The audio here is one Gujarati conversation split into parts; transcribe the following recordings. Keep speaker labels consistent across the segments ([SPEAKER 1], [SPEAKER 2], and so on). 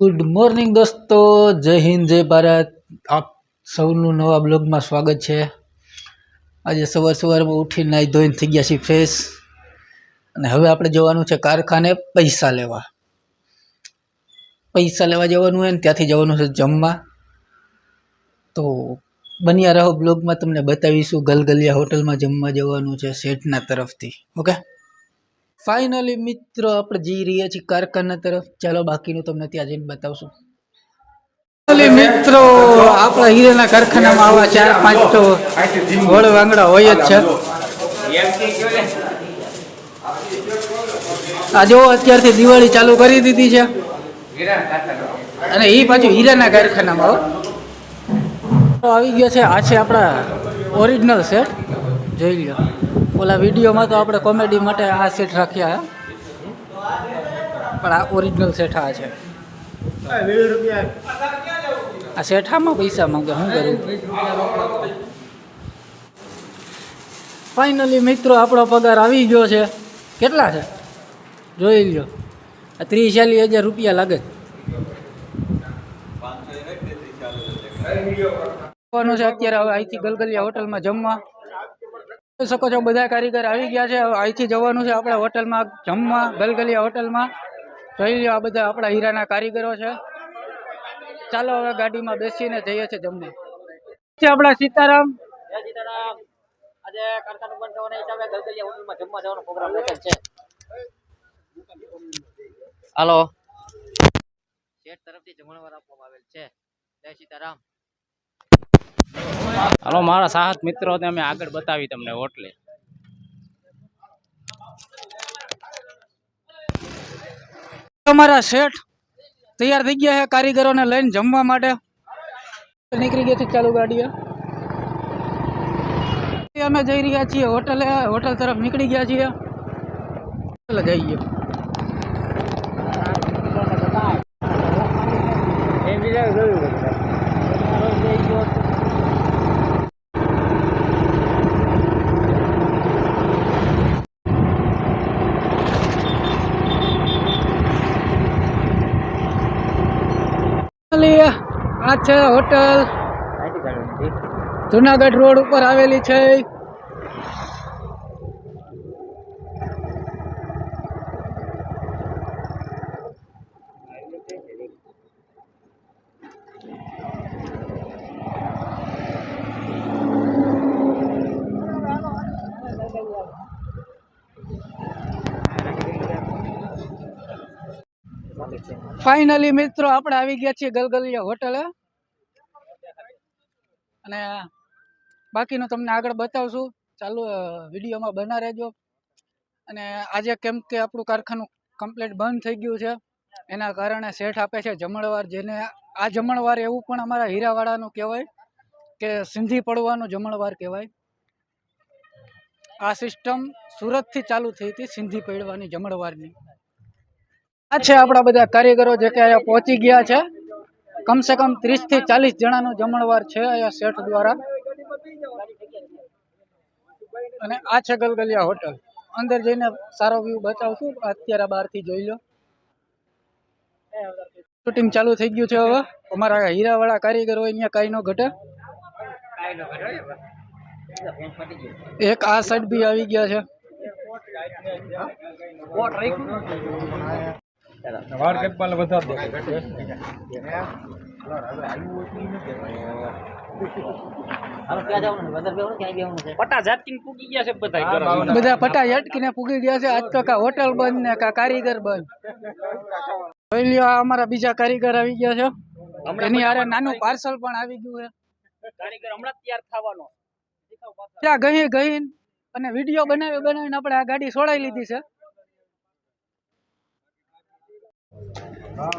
[SPEAKER 1] ગુડ મોર્નિંગ દોસ્તો, જય હિન્દ જય ભારત। આપ સૌનું નવા બ્લોગમાં સ્વાગત છે। આજે સવારમાં ઉઠી નાહી ધોઈને થઈ ગયા છીએ ફ્રેશ, અને હવે આપણે જવાનું છે કારખાને પૈસા લેવા જવાનું હોય ને ત્યાંથી જવાનું છે જમવા। તો બન્યા રહો બ્લોગમાં, તમને બતાવીશું। ગલગલિયા હોટલમાં જમવા જવાનું છે શેઠના તરફથી। ઓકે, ફાઇનલી મિત્રો આપણે જઈ રહ્યા છીએ કારખાના તરફ। ચાલો બાકીનું તમને ત્યાં જઈને બતાવશું। મિત્રો આપણા હીરાના કારખાનામાં આવા 4-5 તો ગોળ વાંગડા હોય જ છે। આ જો અત્યારથી દિવાળી ચાલુ કરી દીધી છે, અને એ પાછું હીરાના કારખાનામાં આવી ગયો છે। આ છે આપણા ઓરિજિનલ સેટ, જોઈ લો। ઓલા વિડીયોમાં તો આપણે કોમેડી માટે આ સેટ રાખ્યા, પણ આ ઓરિજિનલ સેટ આ છે। આ શેઠામાં પૈસા માંગે, શું કરું? ફાઇનલી મિત્રો આપણો પગાર આવી ગયો છે। કેટલા છે જોઈ લો, 30-40 હજાર રૂપિયા લાગે છે અત્યારે। હવે અહીંથી ગલગલિયા હોટલમાં જમવા જોઈ શકો છો, બધા કારીગર આવી ગયા છે। હવે અહીંથી જવાનું છે આપણે હોટલમાં જમવા, ગલગલિયા હોટલમાં। જોઈ લો, આ બધા આપણા હીરાના કારીગરો છે। ચાલો હવે ગાડીમાં બેસીને જઈએ છીએ જમવા। આપણા સીતારામ આજે કારખાનું બંધ થવાના હિસાબે ગલગલિયા હોટલમાં જમવા જવાનો પ્રોગ્રામ રાખેલ છે। હાલો, શેઠ તરફથી જમણવાર આપવામાં આવેલ છે। જય સીતારામ।
[SPEAKER 2] હાલો મારા સાહસ મિત્રો, અમે આગળ બતાવી તમને હોટલે।
[SPEAKER 1] અમારા શેઠ તૈયાર થઈ ગયા છે કારીગરોને લઈને જમવા માટે। નીકળી ગયા છે ચાલુ ગાડીએ। અમે જઈ રહ્યા છીએ હોટલ તરફ નીકળી ગયા છીએ। ચાલો જઈએ। આ છે હોટલ, જુનાગઢ રોડ ઉપર આવેલી છે। ફાઇનલી મિત્રો આપણે આવી ગયા છીએ ગલગલિયા હોટલે, અને બાકીનું તમને આગળ બતાવશું। ચાલુ વિડીયોમાં બના રહેજો। અને આજે કેમ કે આપણું કારખાનું કમ્પ્લીટ બંધ થઈ ગયું છે, એના કારણે શેઠ આપે છે જમણવાર। જેને આ જમણવાર એવું પણ અમારા હીરાવાળાનું કહેવાય કે સિંધી પડવાનું જમણવાર કહેવાય। આ સિસ્ટમ સુરતથી ચાલુ થઈ હતી, સિંધી પડવાની જમણવારની। આ છે આપણા બધા કારીગરો જે કે અહીંયા પહોંચી ગયા છે। કમસે કમ 30-40 જણાનો જમણવાર છે અહીંયા શેઠ દ્વારા। અને આ છે ગલગલિયા હોટલ, અંદર જઈને સારો વ્યૂ બતાવશું। અત્યારે બહારથી જોઈ લો, શૂટિંગ ચાલુ થઈ ગયું છે। હવે અમારા હીરાવાળા કારીગરો અહીંયા કાંઈ ન ઘટે। એક આ સાઈડ બી આવી ગયા છે। બધા પટા ઝટકીને પૂગી ગયા છે। આજ તો કા હોટલ બંધ ને કા કારીગર બંધ। જોઈ લ્યો, અમારા બીજા કારીગર આવી ગયા છે, એની હારે નાનું પાર્સલ પણ આવી ગયું છે। કારીગર હમણાં તૈયાર થવાનો ત્યાં ગઈ અને વિડીયો બનાવીને આપણે આ ગાડી છોડાઈ લીધી છે।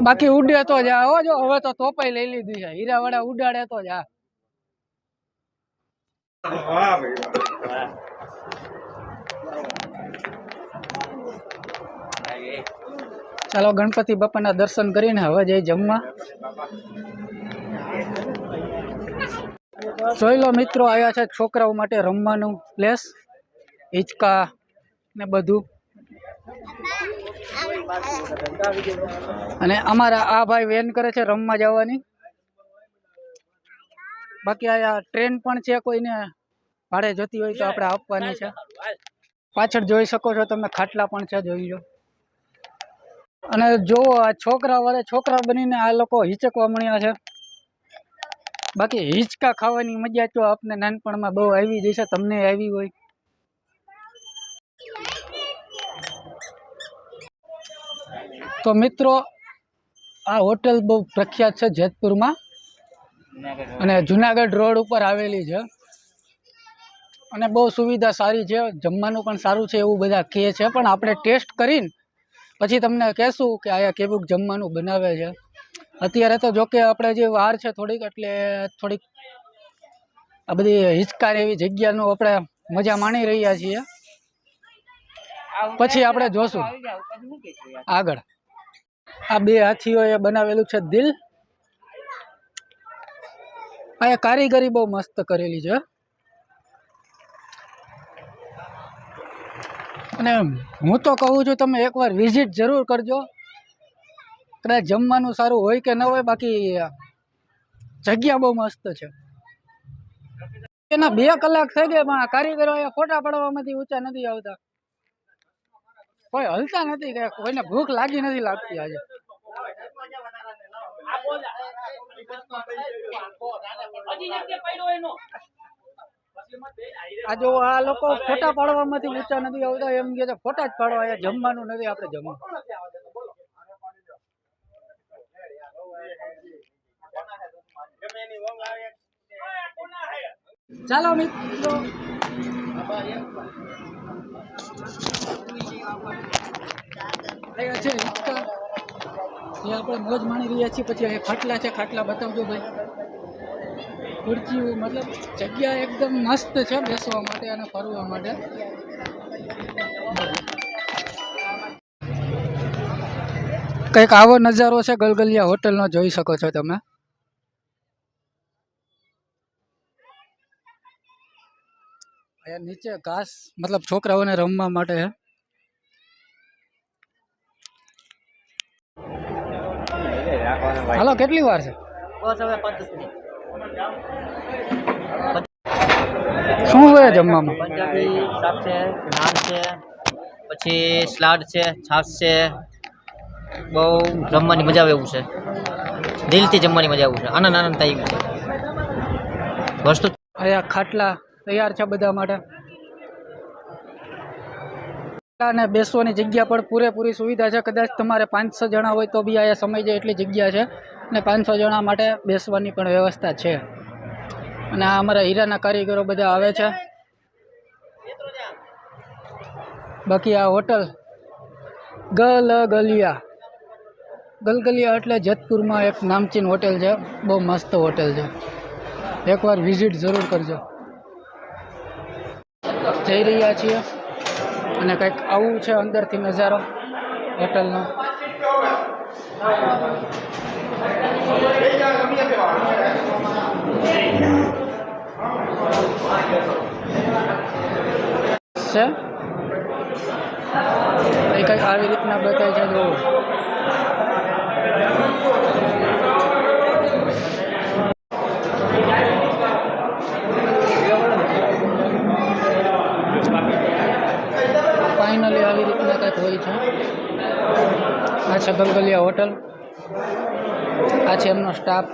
[SPEAKER 1] બાકી ઉડે તો જા હો, જો હવે તો તોપાઈ લઈ લીધી છે। હીરાવાળા ઉડાડે તો જા। ચાલો ગણપતિ બાપાના દર્શન કરીને હવે જઈ જમવા। જોઈ લો મિત્રો, આયા છે છોકરાઓ માટે રમવાનું પ્લેસ, હિંચકા ને બધું। અને અમારા આ ભાઈ વેન કરે છે રમવા જવાની. બાકી આ ટ્રેન પણ છે, કોઈને ભાડે જતી હોય તો આપણે આપવાની છે. પાછળ જોઈ શકો છો તમે, ખાટલા પણ છે, જોઈ લો. અને જો આ છોકરા બનીને આ લોકો હિચકવા મળ્યા છે. બાકી હિંચકા ખાવાની મજા તો આપને નાનપણમાં બહુ આવી જશે, તમને આવી હોય. તો મિત્રો આ હોટલ બહુ પ્રખ્યાત છે જેતપુરમાં, અને જુનાગઢ રોડ ઉપર આવેલી છે. અને બહુ સુવિધા સારી છે, જમવાનું પણ સારું છે એવું બધા કહે છે. પણ આપણે ટેસ્ટ કરીને પછી તમને કહેશું કે આયા કેવું જમવાનું બનાવે છે. અત્યારે તો જોકે આપણે જે વાર છે થોડીક, એટલે થોડીક આ બધી હિંચકા એવી જગ્યાનું આપણે મજા માણી રહ્યા છીએ. પછી આપણે જોશું આગળ. આ બે હાથીઓએ બનાવેલું છે દિલ. આ કારીગરી બહુ મસ્ત કરેલી છે. અને હું તો કહું છું તમે એકવાર વિઝિટ જરૂર કરજો. કદાચ જમવાનું સારું હોય કે ન હોય, બાકી જગ્યા બહુ મસ્ત છે. એના 2 કલાક થઈ ગયા, પણ કારીગરો ફોટા પાડવામાંથી ઊંચા નથી આવતા. કોઈ હલતા નથી, કે કોઈને ભૂખ લાગી નથી લાગતી આજે. આ જો આ લોકો ફોટા પાડવામાંથી ઊંચા નથી આવતા, એમ કે ફોટા જ પાડવા, જમવાનું નથી, આપણે જમવા. ચાલો મિત્રો, અહીંયા છે હિંચકા, એ આપણે મોજ માણી રહ્યા છીએ. પછી અહીંયા ખાટલા છે, ખાટલા બતાવજો ભાઈ. ખુરચીઓ, મતલબ જગ્યા એકદમ મસ્ત છે બેસવા માટે અને ફરવા માટે. કંઈક આવો નજારો છે ગલગલિયા હોટલનો, જોઈ શકો છો તમે. અહીંયા નીચે ઘાસ, મતલબ છોકરાઓને રમવા માટે છે. હાલો, કેટલી વાર છે? શું હોય જમવામાં?
[SPEAKER 3] પંજાબી શાક છે, નાન છે, પછી સલાડ છે, છાશ છે. બહુ જમવાની મજા આવે એવું છે, દિલથી જમવાની મજા આવે છે, આનંદ થાય એવું છે વસ્તુ.
[SPEAKER 1] અહીંયા ખાટલા તૈયાર છે બધા માટે, અને બેસવાની જગ્યા પણ પૂરેપૂરી સુવિધા છે. કદાચ તમારે 5-6 જણા હોય તો બી અહીંયા સમય જાય એટલી જગ્યા છે, અને 500 જણા માટે બેસવાની પણ વ્યવસ્થા છે. અને આ અમારા હીરાના કારીગરો બધા આવે છે. બાકી આ હોટલ ગલગલિયા એટલે જેતપુરમાં એક નામચીન હોટેલ છે, બહુ મસ્ત હોટેલ છે. એકવાર વિઝિટ જરૂર કરજો. જઈ રહ્યા છીએ, અને કંઈક આવું છે અંદરથી નજારો હોટલનો. છે એ કંઈક આવી રીતના બતાવે છે. જો ફાઇનલી આવી રીતના કંઈક હોય છે. આ છે ગલગલિયા હોટલ, આ છે એમનો સ્ટાફ.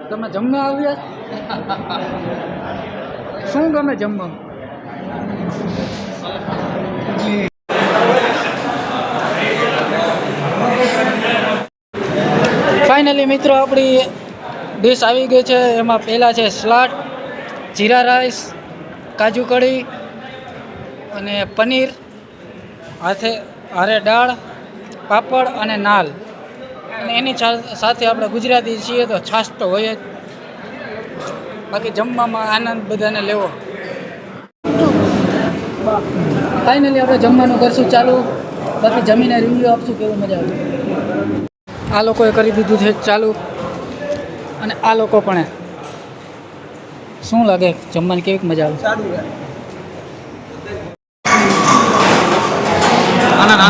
[SPEAKER 1] તમે જમવા આવ્યા? શું ગમે જમવામાં? ફાઇનલી મિત્રો આપણી ડીશ આવી ગઈ છે. એમાં પહેલાં છે સલાડ, જીરા રાઈસ, કાજુ કઢી અને પનીર, હારે દાળ, પાપડ અને નાલ. અને એની સાથે આપણે ગુજરાતી છીએ તો છાશ તો હોય જ. બાકી જમવામાં આનંદ બધાને લેવો. ફાઇનલી આપણે જમવાનું કરશું ચાલુ. બાકી જમીને રિવ્યૂ આપશું કેવું મજા આવે. આ લોકોએ કરી દીધું છે ચાલુ, અને આ લોકો પણ શું લાગે જમવાની કેવી મજા આવે?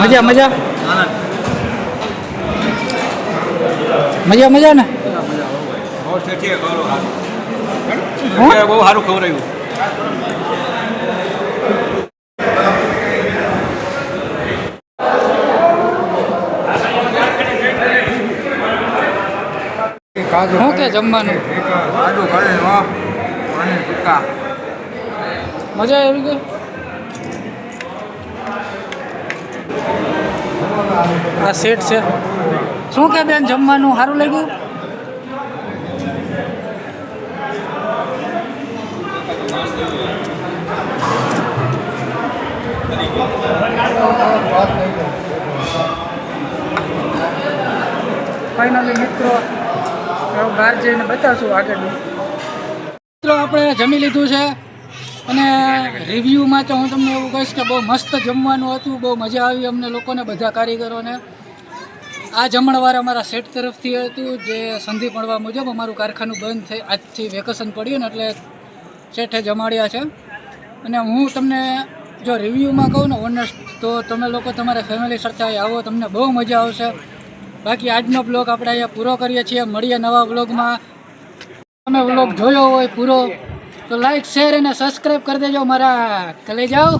[SPEAKER 1] મજા મજા મજા મજા ને
[SPEAKER 4] બહુ સારું ખવડાવ્યું.
[SPEAKER 1] શું કે જમવાનું મજા આવી ગઈ? આ સેટ છે. શું કે બેન જમવાનું સારું લાગ્યું? ફાઇનલી મિત્રો બહાર જઈને બતાવશું આગળનું. મિત્રો આપણે જમી લીધું છે અને રિવ્યૂમાં તો હું તમને એવું કહીશ કે બહુ મસ્ત જમવાનું હતું, બહુ મજા આવી અમને લોકોને, બધા કારીગરોને. આ જમણવાર અમારા સેટ તરફથી હતું, જે સંધિ પડવા મુજબ અમારું કારખાનું બંધ થઈ આજથી વેકેશન પડ્યું ને એટલે શેઠે જમાડ્યા છે. અને હું તમને જો રિવ્યૂમાં કહું ને ઓનેસ્ટ, તો તમે લોકો તમારા ફેમિલી સાથે આવો, તમને બહુ મજા આવશે. બાકી આજનો બ્લોગ આપણે અહીંયા પૂરો કરીએ છીએ. મળીએ નવા બ્લોગમાં. તમે બ્લોગ જોયો હોય પૂરો તો લાઈક શેર અને સબસ્ક્રાઈબ કરી દેજો મારા કલેજાઓ.